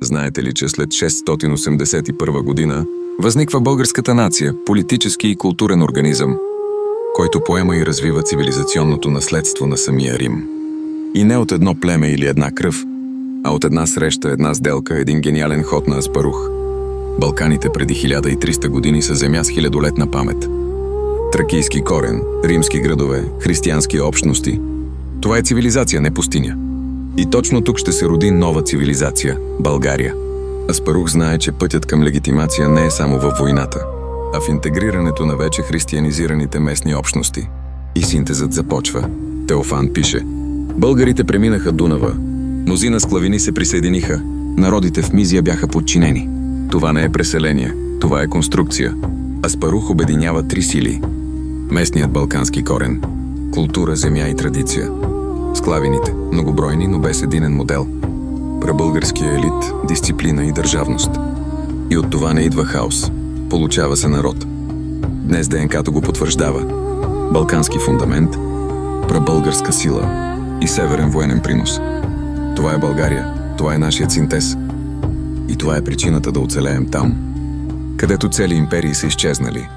Знаете ли, че след 681 година възниква българската нация, политически и културен организъм, който поема и развива цивилизационното наследство на самия Рим. И не от едно племе или една кръв, а от една среща, една сделка, един гениален ход на Аспарух. Балканите преди 1300 години са земя с хилядолетна памет. Тракийски корен, римски градове, християнски общности. Това е цивилизация, не пустиня. И точно тук ще се роди нова цивилизация – България. Аспарух знае, че пътят към легитимация не е само във войната, а в интегрирането на вече християнизираните местни общности. И синтезът започва. Теофан пише: българите преминаха Дунава, мнозина склавини се присъединиха, народите в Мизия бяха подчинени. Това не е преселение, това е конструкция. Аспарух обединява три сили. Местният балкански корен, култура, земя и традиция. Склавините, многобройни, но без единен модел. Прабългарския елит, дисциплина и държавност. И от това не идва хаос. Получава се народ. Днес ДНК-то го потвърждава. Балкански фундамент, прабългарска сила и северен военен принос. Това е България, това е нашият синтез. И това е причината да оцелеем там, където цели империи са изчезнали.